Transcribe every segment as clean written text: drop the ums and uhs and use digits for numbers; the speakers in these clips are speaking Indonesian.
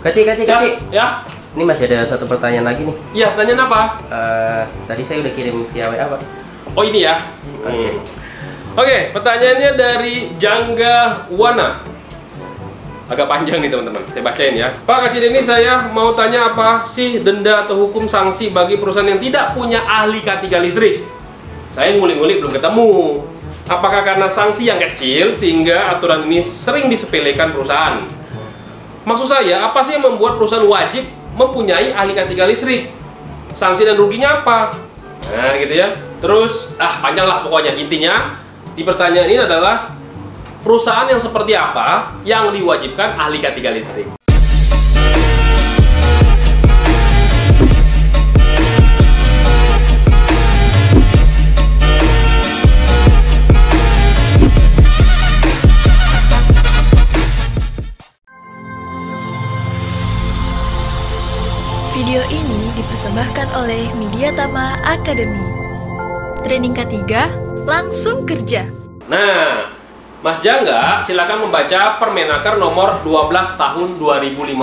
Kacik. Ya. Ini masih ada satu pertanyaan lagi nih. Iya, pertanyaan apa? Tadi saya udah kirim via WA, Pak. Oh, ini ya. Oke, pertanyaannya dari Jangga Wana. Agak panjang nih teman-teman, saya bacain ya. Pak Kacid, ini saya mau tanya apa sih denda atau hukum sanksi bagi perusahaan yang tidak punya ahli K3 listrik? Saya ngulik-ngulik belum ketemu. Apakah karena sanksi yang kecil sehingga aturan ini sering disepelekan perusahaan? Maksud saya, apa sih yang membuat perusahaan wajib mempunyai ahli K3 listrik? Sanksi dan ruginya apa? Nah gitu ya. Terus, panjang lah pokoknya. Intinya, di pertanyaan ini adalah perusahaan yang seperti apa yang diwajibkan ahli K3 listrik? Video ini dipersembahkan oleh Mediatama Academy. Training K3, langsung kerja. Nah, Mas Jangga silakan membaca Permenaker nomor 12 tahun 2015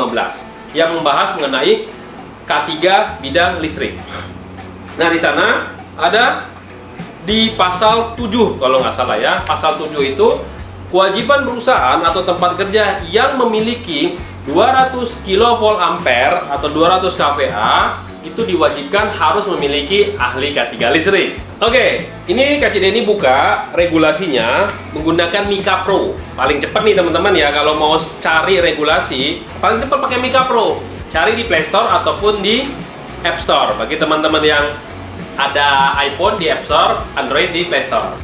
yang membahas mengenai K3 bidang listrik. Nah, di sana ada di pasal 7 kalau nggak salah ya. Pasal 7 itu kewajiban perusahaan atau tempat kerja yang memiliki 200 kV ampere atau 200 kVA itu diwajibkan harus memiliki ahli K3 listrik. Oke, ini KCD ini buka regulasinya menggunakan Mika Pro. Paling cepat nih teman-teman ya, kalau mau cari regulasi paling cepat pakai Mika Pro. Cari di Play Store ataupun di App Store. Bagi teman-teman yang ada iPhone di App Store, Android di Play Store.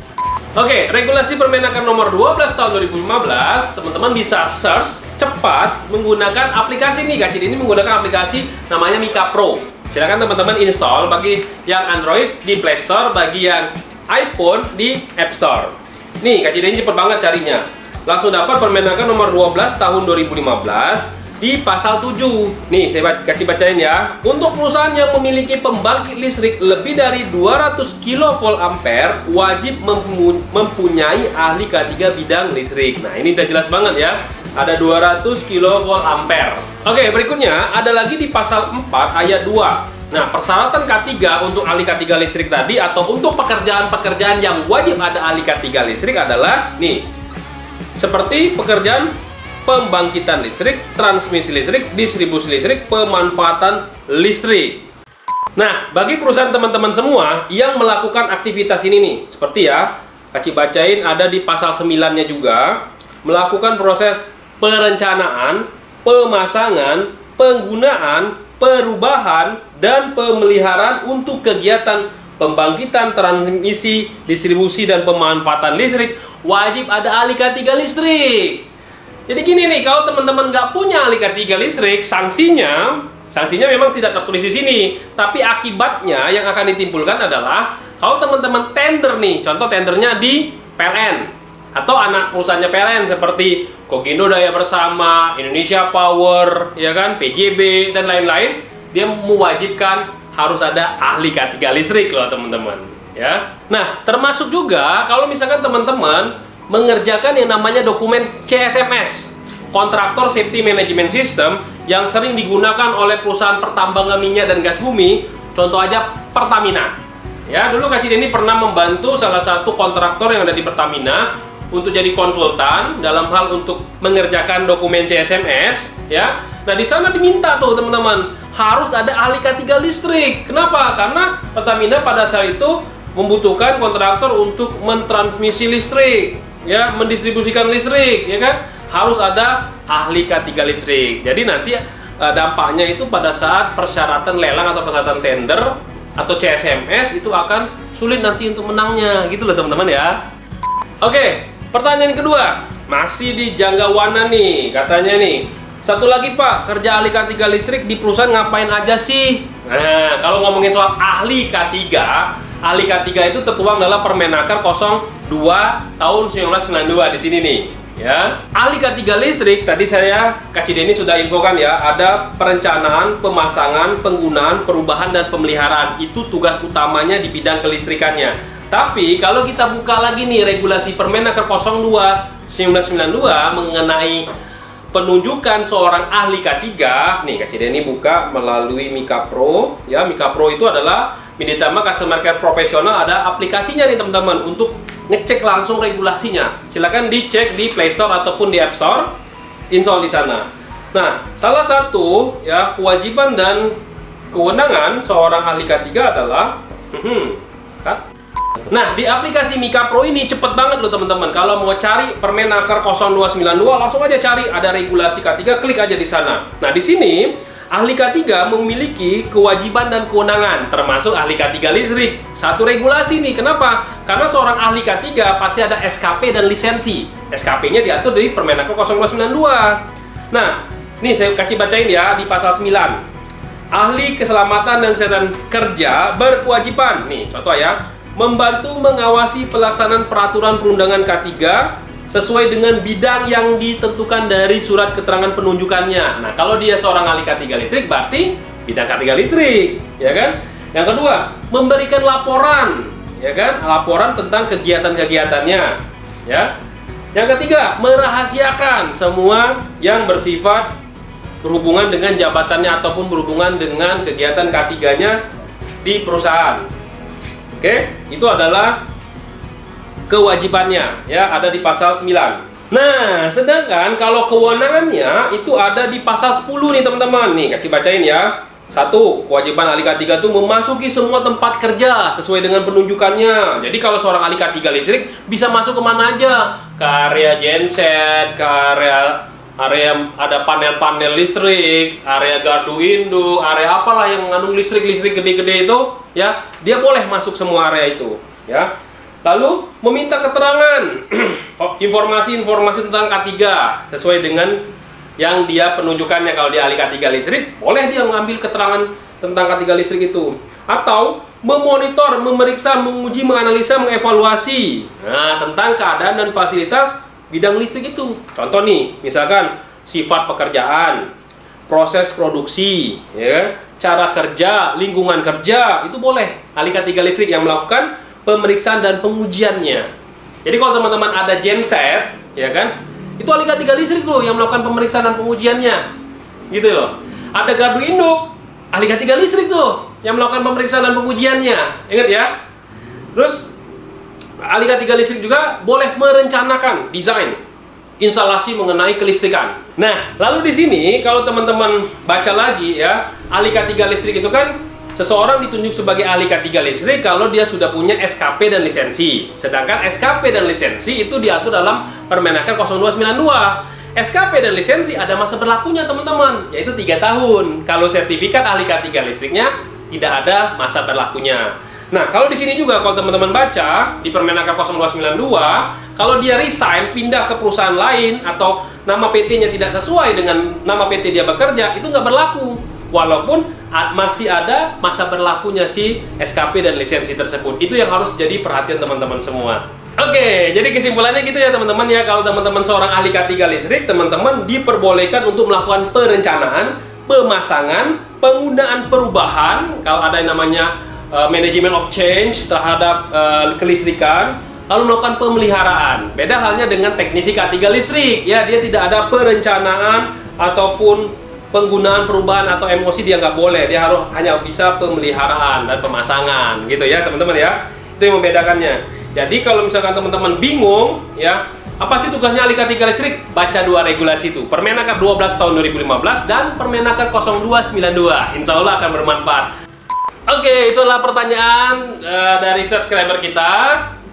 Oke, regulasi Permenaker nomor 12 tahun 2015, teman-teman bisa search cepat menggunakan aplikasi nih. KCD ini menggunakan aplikasi namanya Mika Pro. Silakan teman-teman install bagi yang Android di Play Store, bagi yang iPhone di App Store. Nih, KCD ini cepet banget carinya. Langsung dapat Permenaker nomor 12 tahun 2015 di pasal 7. Nih, saya kasih bacain ya. Untuk perusahaan yang memiliki pembangkit listrik lebih dari 200 kV ampere wajib mempunyai ahli K3 bidang listrik. Nah, ini udah jelas banget ya. Ada 200 kV ampere. Oke, berikutnya ada lagi di pasal 4 ayat 2. Nah, persyaratan K3 untuk ahli K3 listrik tadi atau untuk pekerjaan-pekerjaan yang wajib ada ahli K3 listrik adalah nih. Seperti pekerjaan pembangkitan listrik, transmisi listrik, distribusi listrik, pemanfaatan listrik. Nah, bagi perusahaan teman-teman semua yang melakukan aktivitas ini nih, seperti ya, Kaci bacain ada di pasal 9-nya juga, melakukan proses perencanaan, pemasangan, penggunaan, perubahan, dan pemeliharaan untuk kegiatan pembangkitan, transmisi, distribusi, dan pemanfaatan listrik, wajib ada ahli K3 listrik. Jadi gini nih, kalau teman-teman nggak punya ahli K3 listrik, sanksinya memang tidak tertulis di sini, tapi akibatnya yang akan ditimbulkan adalah kalau teman-teman tender nih, contoh tendernya di PLN atau anak perusahaannya PLN seperti Kogindo Daya Bersama, Indonesia Power, ya kan, PGB dan lain-lain, dia mewajibkan harus ada ahli K3 listrik loh teman-teman, ya. Nah, termasuk juga kalau misalkan teman-teman mengerjakan yang namanya dokumen CSMS, Kontraktor Safety Management System, yang sering digunakan oleh perusahaan pertambangan minyak dan gas bumi. Contoh aja Pertamina. Ya, dulu Kak Cid ini pernah membantu salah satu kontraktor yang ada di Pertamina untuk jadi konsultan dalam hal untuk mengerjakan dokumen CSMS, ya. Nah, di sana diminta tuh teman-teman harus ada ahli K3 listrik. Kenapa? Karena Pertamina pada saat itu membutuhkan kontraktor untuk mentransmisi listrik, ya, mendistribusikan listrik, ya kan, harus ada ahli K3 listrik. Jadi nanti dampaknya itu pada saat persyaratan lelang atau persyaratan tender atau CSMS itu akan sulit nanti untuk menangnya, gitu loh teman-teman ya. Oke, pertanyaan kedua masih di Jangga Wana nih, katanya nih, satu lagi Pak, kerja ahli K3 listrik di perusahaan ngapain aja sih? Nah, kalau ngomongin soal ahli K3 itu tertuang dalam Permenaker 02 tahun 1992 di sini nih, ya. Ahli K3 listrik tadi saya Kak Cideni sudah infokan ya, ada perencanaan, pemasangan, penggunaan, perubahan dan pemeliharaan. Itu tugas utamanya di bidang kelistrikannya. Tapi kalau kita buka lagi nih regulasi Permenaker 02 1992 mengenai penunjukan seorang ahli K3, nih Kak Cideni buka melalui Mika Pro. Ya, Mika Pro itu adalah Mediatama Customer Care Profesional, ada aplikasinya nih teman-teman untuk ngecek langsung regulasinya. Silahkan dicek di Play Store ataupun di App Store, install di sana. Nah, salah satu ya kewajiban dan kewenangan seorang ahli K3 adalah nah, di aplikasi Mika Pro ini cepet banget loh teman-teman. Kalau mau cari Permenaker 0292 langsung aja cari, ada regulasi K3, klik aja di sana. Nah, di sini ahli K3 memiliki kewajiban dan kewenangan, termasuk ahli K3 listrik. Satu regulasi nih, kenapa? Karena seorang ahli K3 pasti ada SKP dan lisensi. SKP-nya diatur di Permenaker 0292. Nah, nih saya kasih bacain ya di pasal 9. Ahli keselamatan dan kesehatan kerja berkewajiban, nih contoh ya, membantu mengawasi pelaksanaan peraturan perundangan K3 sesuai dengan bidang yang ditentukan dari surat keterangan penunjukannya. Nah, kalau dia seorang ahli K3 listrik, berarti bidang K3 listrik, ya kan? Yang kedua, memberikan laporan, ya kan? Laporan tentang kegiatan-kegiatannya, ya. Yang ketiga, merahasiakan semua yang bersifat berhubungan dengan jabatannya ataupun berhubungan dengan kegiatan K3-nya di perusahaan. Oke, itu adalah kewajibannya, ya, ada di pasal 9. Nah, sedangkan kalau kewenangannya itu ada di pasal 10 nih teman-teman. Nih, kasih bacain ya. 1. Kewajiban ahli K3 itu memasuki semua tempat kerja sesuai dengan penunjukannya. Jadi kalau seorang ahli K3 listrik bisa masuk kemana aja, ke area genset, ke area ada panel-panel listrik, area gardu induk, area apalah yang mengandung listrik gede-gede itu, ya, dia boleh masuk semua area itu, ya. Lalu meminta keterangan informasi-informasi tentang K3 sesuai dengan yang dia penunjukannya. Kalau dia ahli K3 listrik, boleh dia mengambil keterangan tentang K3 listrik itu. Atau memonitor, memeriksa, menguji, menganalisa, mengevaluasi tentang keadaan dan fasilitas bidang listrik itu. Contoh nih, misalkan sifat pekerjaan, proses produksi, ya, cara kerja, lingkungan kerja, itu boleh ahli K3 listrik yang melakukan pemeriksaan dan pengujiannya. Jadi kalau teman-teman ada genset, ya kan, itu ahli K3 listrik loh yang melakukan pemeriksaan dan pengujiannya, gitu loh. Ada gardu induk, ahli K3 listrik tuh yang melakukan pemeriksaan dan pengujiannya, ingat ya. Terus ahli K3 listrik juga boleh merencanakan desain instalasi mengenai kelistrikan. Nah, lalu di sini kalau teman-teman baca lagi ya, ahli K3 listrik itu kan seseorang ditunjuk sebagai ahli K3 listrik kalau dia sudah punya SKP dan lisensi. Sedangkan SKP dan lisensi itu diatur dalam Permenaker 0292. SKP dan lisensi ada masa berlakunya teman-teman, yaitu 3 tahun. Kalau sertifikat ahli K3 listriknya tidak ada masa berlakunya. Nah, kalau di sini juga kalau teman-teman baca di Permenaker 0292, kalau dia resign, pindah ke perusahaan lain atau nama PT-nya tidak sesuai dengan nama PT dia bekerja, itu nggak berlaku. Walaupun masih ada masa berlakunya si SKP dan lisensi tersebut. Itu yang harus jadi perhatian teman-teman semua. Oke, jadi kesimpulannya gitu ya teman-teman ya. Kalau teman-teman seorang ahli K3 listrik, teman-teman diperbolehkan untuk melakukan perencanaan, pemasangan, penggunaan perubahan, kalau ada yang namanya management of change terhadap kelistrikan, lalu melakukan pemeliharaan. Beda halnya dengan teknisi K3 listrik, ya, dia tidak ada perencanaan ataupun penggunaan perubahan atau emosi, dia nggak boleh, dia harus hanya bisa pemeliharaan dan pemasangan, gitu ya teman-teman ya. Itu yang membedakannya. Jadi kalau misalkan teman-teman bingung, ya, apa sih tugasnya ahli K3 listrik? Baca 2 regulasi itu, Permenaker 12 tahun 2015 dan Permenaker 0292. Insya Allah akan bermanfaat. Oke, itulah pertanyaan dari subscriber kita.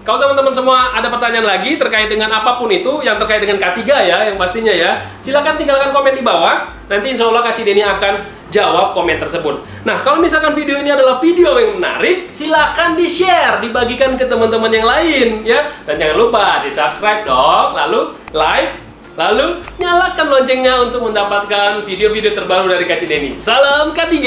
Kalau teman-teman semua ada pertanyaan lagi terkait dengan apapun itu, yang terkait dengan K3 ya, yang pastinya ya, silahkan tinggalkan komen di bawah. Nanti insya Allah Kak Cideni akan jawab komen tersebut. Nah, kalau misalkan video ini adalah video yang menarik, silahkan di-share, dibagikan ke teman-teman yang lain ya. Dan jangan lupa di-subscribe dong, lalu like, lalu nyalakan loncengnya untuk mendapatkan video-video terbaru dari Kak Cideni. Salam K3!